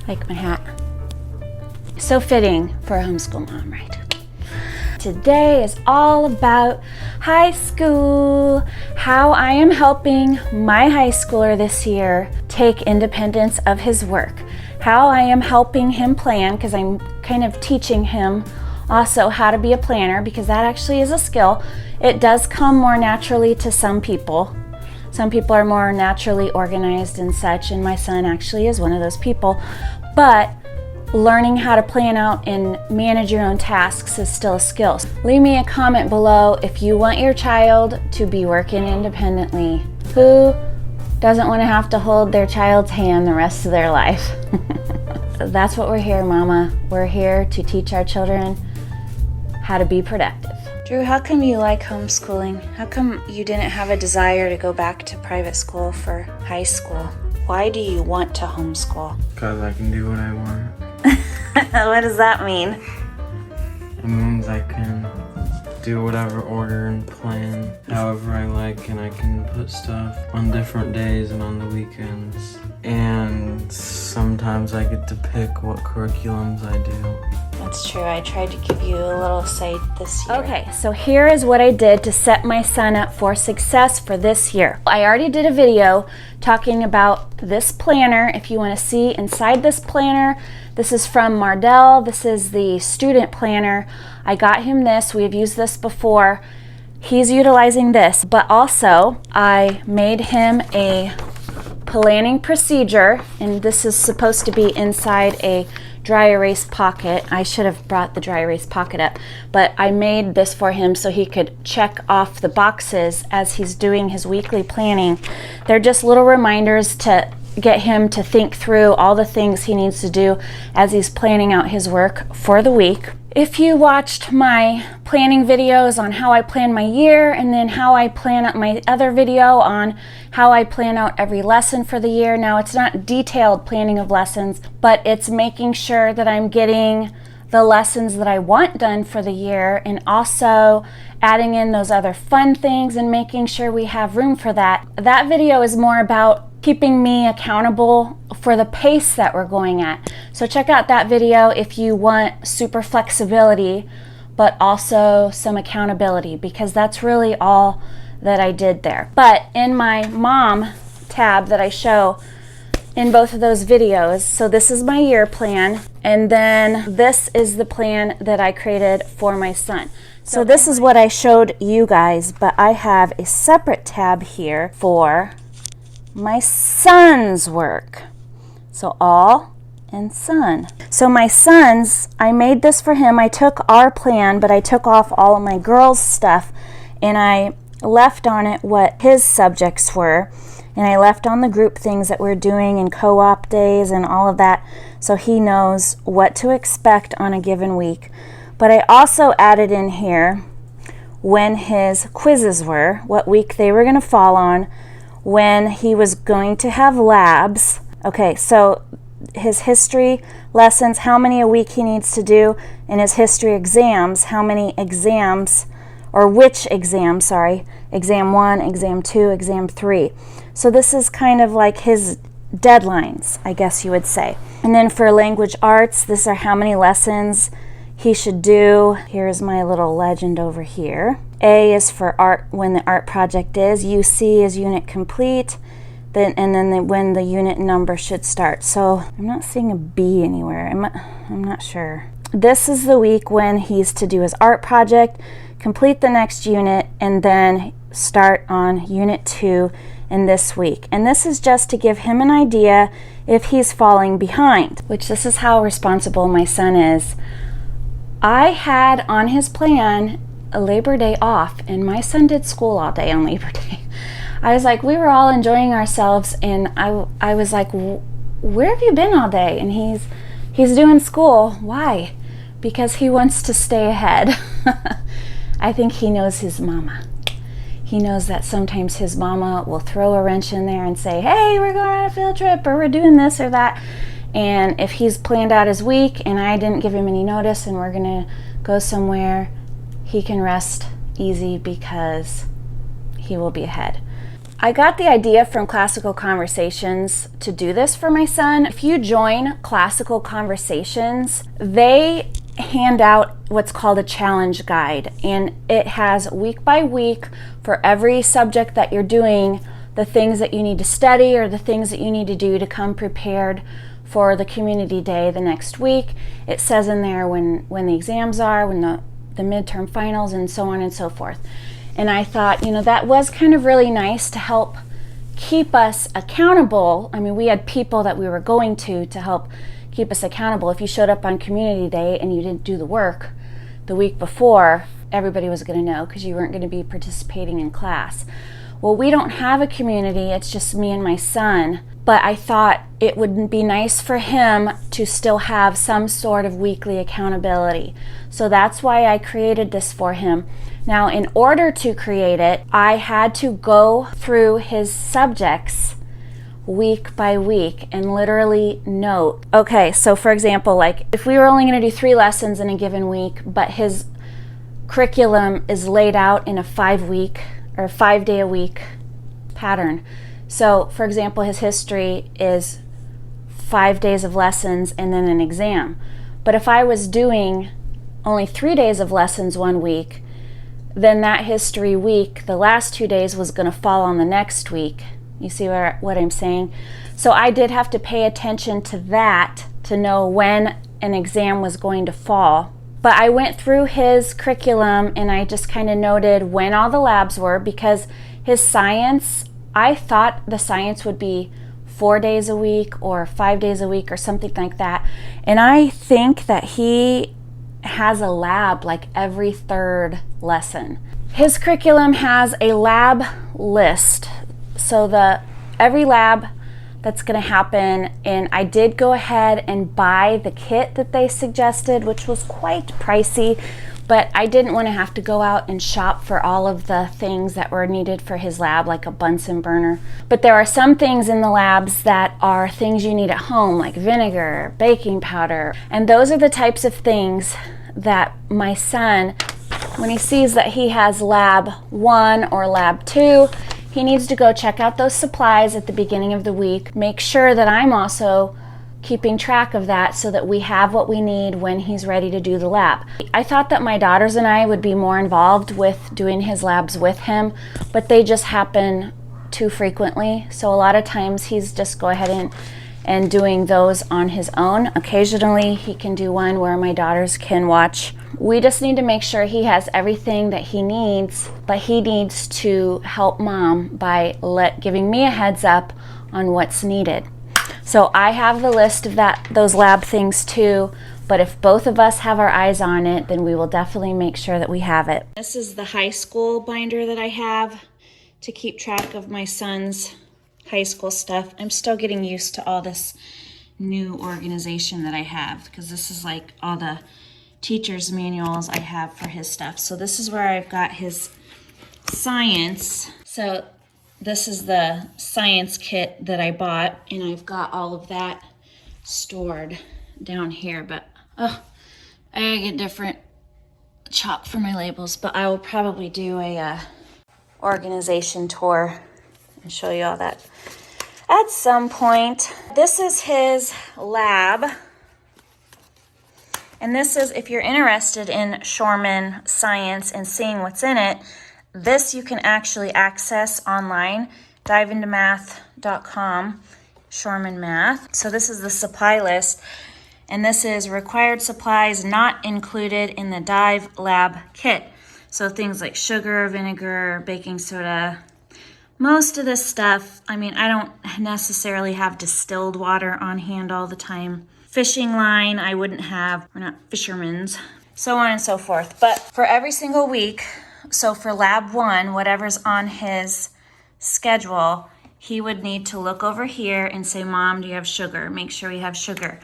Like my hat. So fitting for a homeschool mom, right? Today is all about high school, how I am helping my high schooler this year take independence of his work, how I am helping him plan, because I'm kind of teaching him also how to be a planner, because that actually is a skill. It does come more naturally to some people. Some people are more naturally organized and such, and my son actually is one of those people. But learning how to plan out and manage your own tasks is still a skill. Leave me a comment below if you want your child to be working independently. Who doesn't want to have to hold their child's hand the rest of their life? That's what we're here, Mama. We're here to teach our children how to be productive. Drew, how come you like homeschooling? How come you didn't have a desire to go back to private school for high school? Why do you want to homeschool? Because I can do what I want. What does that mean? It means I can do whatever order and plan however I like, and I can put stuff on different days and on the weekends. And sometimes I get to pick what curriculums I do. That's true. I tried to give you a little say this year. Okay, so here is what I did to set my son up for success for this year. I already did a video talking about this planner. If you want to see inside this planner, this is from Mardel. This is the student planner. I got him this. We have used this before. He's utilizing this, but also I made him a planning procedure, and this is supposed to be inside a dry erase pocket. I should have brought the dry erase pocket up, but I made this for him so he could check off the boxes as he's doing his weekly planning. They're just little reminders to get him to think through all the things he needs to do as he's planning out his work for the week. If you watched my planning videos on how I plan my year, and then how I plan out my other video on how I plan out every lesson for the year, now it's not detailed planning of lessons, but it's making sure that I'm getting the lessons that I want done for the year, and also adding in those other fun things and making sure we have room for that. That video is more about keeping me accountable for the pace that we're going at. So check out that video if you want super flexibility, but also some accountability, because that's really all that I did there. But in my mom tab that I show in both of those videos, so this is my year plan, and then this is the plan that I created for my son. So this is what I showed you guys, but I have a separate tab here for my son's work. So all and son. So my son's, I made this for him. I took our plan, but I took off all of my girls' stuff, and I left on it what his subjects were, and I left on the group things that we're doing and co-op days and all of that, so he knows what to expect on a given week. But I also added in here when his quizzes were, what week they were going to fall on, when he was going to have labs. Okay, so his history lessons, how many a week he needs to do, and his history exams, how many exams, or which exam, sorry, exam 1, exam 2, exam 3. So this is kind of like his deadlines, I guess you would say. And then for language arts, these are how many lessons he should do. Here's my little legend over here. A is for art, when the art project is. UC is unit complete. And then when the unit number should start. So I'm not seeing a B anywhere. I'm not sure. This is the week when he's to do his art project, complete the next unit, and then start on unit 2 in this week. And this is just to give him an idea if he's falling behind, which this is how responsible my son is. I had on his plan a Labor Day off, and my son did school all day on Labor Day. I was like, we were all enjoying ourselves, and I was like, where have you been all day? And he's doing school. Why? Because he wants to stay ahead. I think he knows his mama. He knows that sometimes his mama will throw a wrench in there and say, hey, we're going on a field trip, or we're doing this or that. And if he's planned out his week and I didn't give him any notice and we're going to go somewhere, he can rest easy because he will be ahead. I got the idea from Classical Conversations to do this for my son. If you join Classical Conversations, they hand out what's called a challenge guide, and it has week by week for every subject that you're doing, the things that you need to study or the things that you need to do to come prepared for the community day the next week. It says in there when the exams are, when the midterm finals, and so on and so forth. And I thought, that was kind of really nice to help keep us accountable. I mean, we had people that we were going to help keep us accountable. If you showed up on community day and you didn't do the work the week before, everybody was going to know because you weren't going to be participating in class. Well, we don't have a community, it's just me and my son, but I thought it would be nice for him to still have some sort of weekly accountability. So that's why I created this for him. Now, in order to create it, I had to go through his subjects week by week and literally note. Okay, so for example, like if we were only going to do 3 lessons in a given week, but his curriculum is laid out in a 5-day-a-week pattern. So for example, his history is 5 days of lessons and then an exam. But if I was doing only 3 days of lessons one week, then that history week, the last 2 days was going to fall on the next week. You see what I'm saying? So I did have to pay attention to that to know when an exam was going to fall. But I went through his curriculum and I just kind of noted when all the labs were, because his science, I thought the science would be 4 days a week or 5 days a week or something like that. And I think that he has a lab like every 3rd lesson. His curriculum has a lab list. So every lab that's going to happen, and I did go ahead and buy the kit that they suggested, which was quite pricey, but I didn't want to have to go out and shop for all of the things that were needed for his lab, like a Bunsen burner. But there are some things in the labs that are things you need at home, like vinegar, baking powder, and those are the types of things that my son, when he sees that he has lab 1 or lab 2, he needs to go check out those supplies at the beginning of the week, make sure that I'm also keeping track of that so that we have what we need when he's ready to do the lab. I thought that my daughters and I would be more involved with doing his labs with him, but they just happen too frequently. So a lot of times he's just go ahead and doing those on his own. Occasionally he can do one where my daughters can watch. We just need to make sure he has everything that he needs, but he needs to help mom by giving me a heads up on what's needed. So I have the list of those lab things too, but if both of us have our eyes on it, then we will definitely make sure that we have it. This is the high school binder that I have to keep track of my son's high school stuff. I'm still getting used to all this new organization that I have, because this is like all the teacher's manuals I have for his stuff. So this is where I've got his science. So this is the science kit that I bought, and I've got all of that stored down here. But I gotta get different chalk for my labels, but I will probably do a organization tour and show you all that at some point. This is his lab. And this is, if you're interested in Shoreman science and seeing what's in it, this you can actually access online, diveintomath.com, Shoreman Math. So this is the supply list, and this is required supplies not included in the Dive Lab kit. So things like sugar, vinegar, baking soda, most of this stuff. I mean, I don't necessarily have distilled water on hand all the time. Fishing line, I wouldn't have, we're not fishermen's, so on and so forth. But for every single week, so for lab 1, whatever's on his schedule, he would need to look over here and say, Mom, do you have sugar? Make sure we have sugar.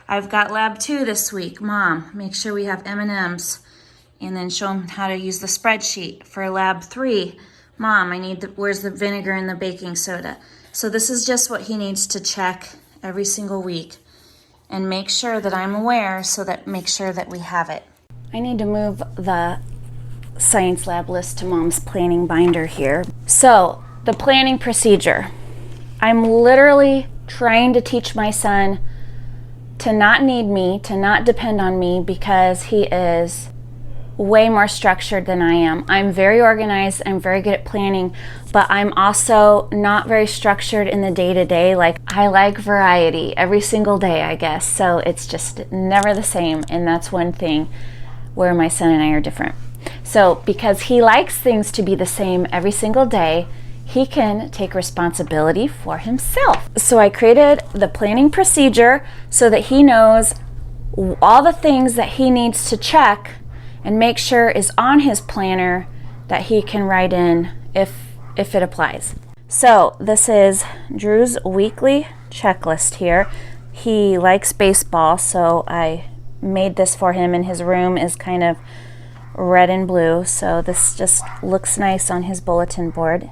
I've got lab 2 this week. Mom, make sure we have M&Ms. And then show him how to use the spreadsheet. For lab 3, Mom, I need where's the vinegar and the baking soda? So this is just what he needs to check every single week and make sure that I'm aware, so that make sure that we have it. I need to move the science lab list to Mom's planning binder here. So the planning procedure. I'm literally trying to teach my son to not need me, to not depend on me, because he is way more structured than I am. I'm very organized, I'm very good at planning, but I'm also not very structured in the day-to-day. Like, I like variety every single day, I guess. So it's just never the same, and that's one thing where my son and I are different. So because he likes things to be the same every single day, he can take responsibility for himself. So I created the planning procedure so that he knows all the things that he needs to check and make sure is on his planner that he can write in if it applies. So this is Drew's weekly checklist here. He likes baseball, so I made this for him, and his room is kind of red and blue, so this just looks nice on his bulletin board.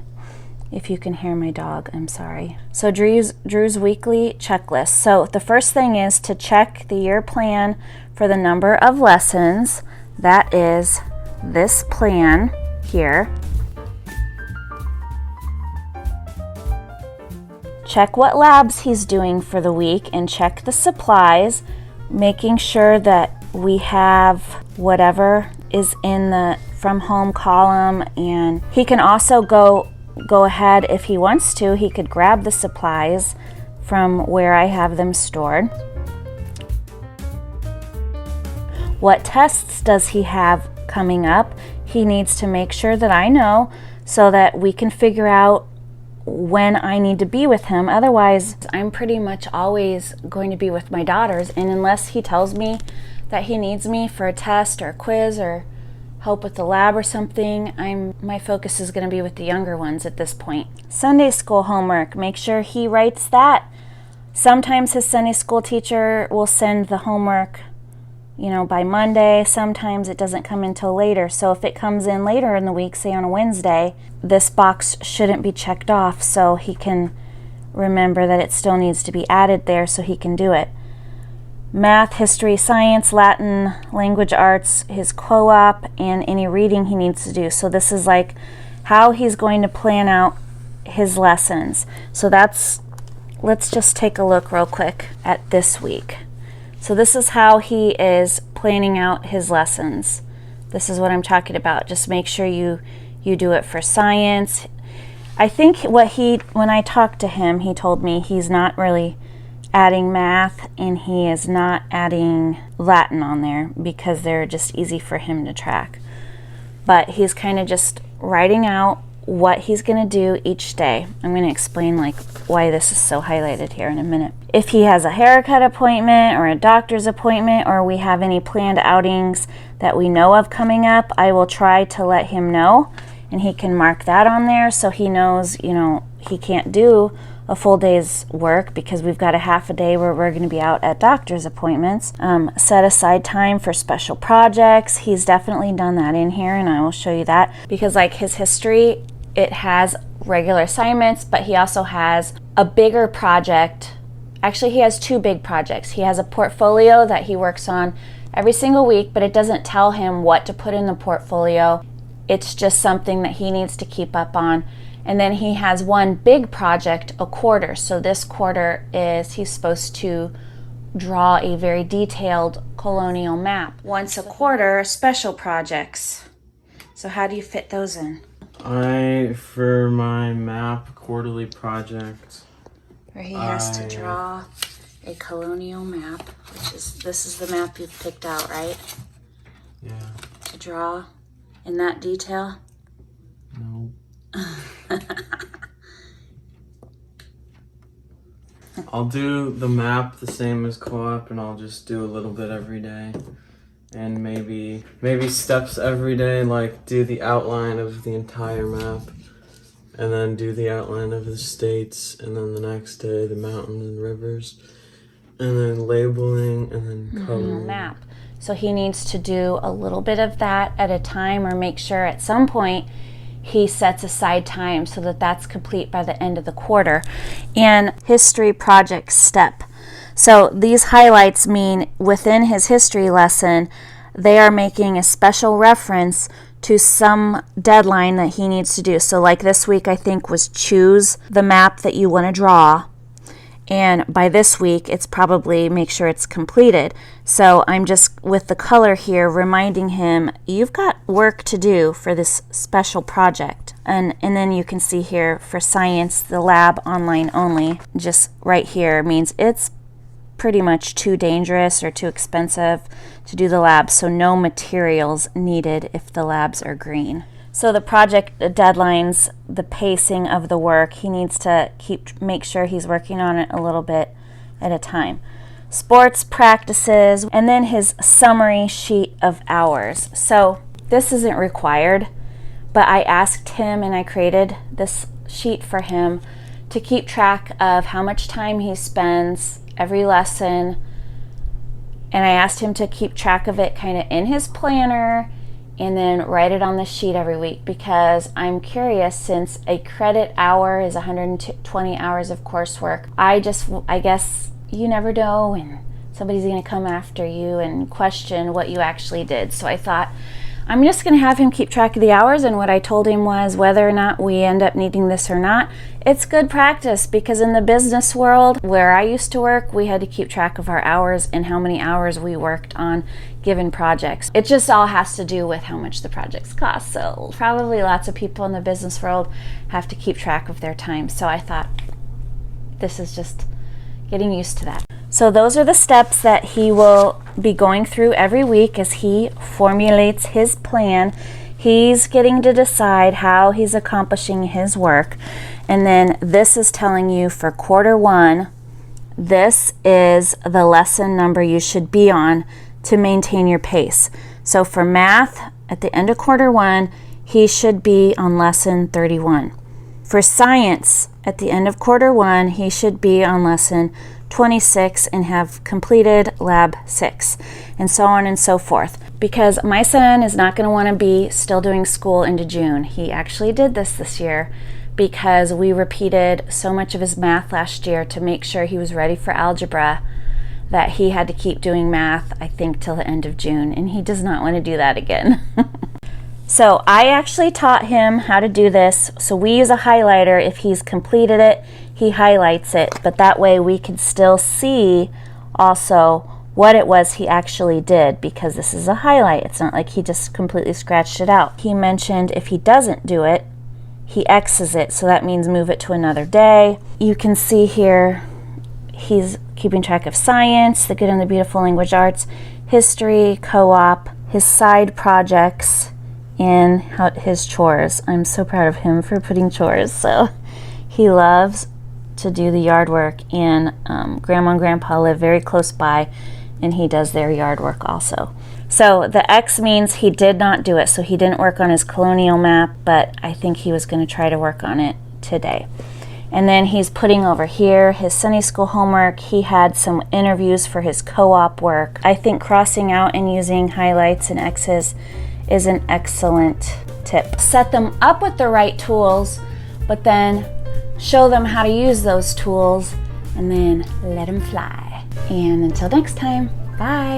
If you can hear my dog, I'm sorry. So Drew's weekly checklist. So the first thing is to check the year plan for the number of lessons. That is this plan here. Check what labs he's doing for the week and check the supplies, making sure that we have whatever is in the from home column, and he can also go ahead if he wants to. He could grab the supplies from where I have them stored. What tests does he have coming up? He needs to make sure that I know so that we can figure out when I need to be with him. Otherwise, I'm pretty much always going to be with my daughters, and unless he tells me that he needs me for a test or a quiz or help with the lab or something, my focus is going to be with the younger ones at this point. Sunday school homework, make sure he writes that. Sometimes his Sunday school teacher will send the homework, by Monday. Sometimes it doesn't come until later. So if it comes in later in the week, say on a Wednesday, this box shouldn't be checked off, so he can remember that it still needs to be added there so he can do it. Math, history, science, Latin, language arts, his co-op, and any reading he needs to do. So this is like how he's going to plan out his lessons. So let's just take a look real quick at this week. So this is how he is planning out his lessons. This is what I'm talking about. Just make sure you do it for science. I think when I talked to him, he told me he's not really adding math, and he is not adding Latin on there because they're just easy for him to track. But he's kind of just writing out what he's going to do each day. I'm going to explain why this is so highlighted here in a minute. If he has a haircut appointment or a doctor's appointment, or we have any planned outings that we know of coming up, I will try to let him know, and he can mark that on there so he knows, he can't do a full day's work because we've got a half a day where we're going to be out at doctor's appointments. Set aside time for special projects. He's definitely done that in here, and I will show you that, because his history, it has regular assignments, but he also has a bigger project. Actually, he has two big projects. He has a portfolio that he works on every single week, but it doesn't tell him what to put in the portfolio. It's just something that he needs to keep up on. And then he has one big project a quarter. So this quarter he's supposed to draw a very detailed colonial map. Once a quarter, special projects. So how do you fit those in? For my map quarterly project, Where he has to draw a colonial map, this is the map you've picked out, right? Yeah. To draw in that detail? No. I'll do the map the same as co-op, and I'll just do a little bit every day, and maybe steps every day, like do the outline of the entire map, and then do the outline of the states, and then the next day the mountains and rivers, and then labeling, and then coloring. Map. So he needs to do a little bit of that at a time, or make sure at some point he sets aside time so that that's complete by the end of the quarter. And history project step. So these highlights mean within his history lesson, they are making a special reference to some deadline that he needs to do. So like this week, I think, was choose the map that you want to draw. And by this week, it's probably make sure it's completed. So I'm just, with the color here, reminding him, you've got work to do for this special project. And then you can see here for science, the lab online only, just right here, means it's pretty much too dangerous or too expensive to do the lab. So no materials needed if the labs are green. So the project deadlines, the pacing of the work, he needs to make sure he's working on it a little bit at a time. Sports practices, and then his summary sheet of hours. So this isn't required, but I asked him and I created this sheet for him to keep track of how much time he spends every lesson. And I asked him to keep track of it kind of in his planner and then write it on the sheet every week, because I'm curious, since a credit hour is 120 hours of coursework, I guess you never know, and somebody's going to come after you and question what you actually did. So I thought, I'm just going to have him keep track of the hours, and what I told him was, whether or not we end up needing this or not, it's good practice, because in the business world where I used to work, we had to keep track of our hours and how many hours we worked on given projects. It just all has to do with how much the projects cost. So probably lots of people in the business world have to keep track of their time. So I thought, this is just getting used to that. So those are the steps that he will be going through every week as he formulates his plan. He's getting to decide how he's accomplishing his work. And then this is telling you for quarter one, this is the lesson number you should be on to maintain your pace. So for math, at the end of quarter one, he should be on lesson 31. For science, at the end of quarter one, he should be on lesson 26 and have completed lab 6, and so on and so forth. Because my son is not going to want to be still doing school into June. He actually did this year because we repeated so much of his math last year to make sure he was ready for algebra that he had to keep doing math, I think, till the end of June, and he does not want to do that again. So I actually taught him how to do this. So we use a highlighter. If he's completed it, he highlights it, but that way we can still see also what it was he actually did, because this is a highlight. It's not like he just completely scratched it out. He mentioned if he doesn't do it, he X's it, so that means move it to another day. You can see here he's keeping track of science, the good and the beautiful language arts, history, co-op, his side projects, and his chores. I'm so proud of him for putting chores. So he loves to do the yard work, and Grandma and Grandpa live very close by, and he does their yard work also. So the X means he did not do it, so he didn't work on his colonial map, but I think he was going to try to work on it today. And then he's putting over here his Sunday school homework. He had some interviews for his co-op work. I think crossing out and using highlights and X's is an excellent tip. Set them up with the right tools, but then show them how to use those tools, and then let them fly. And until next time, bye.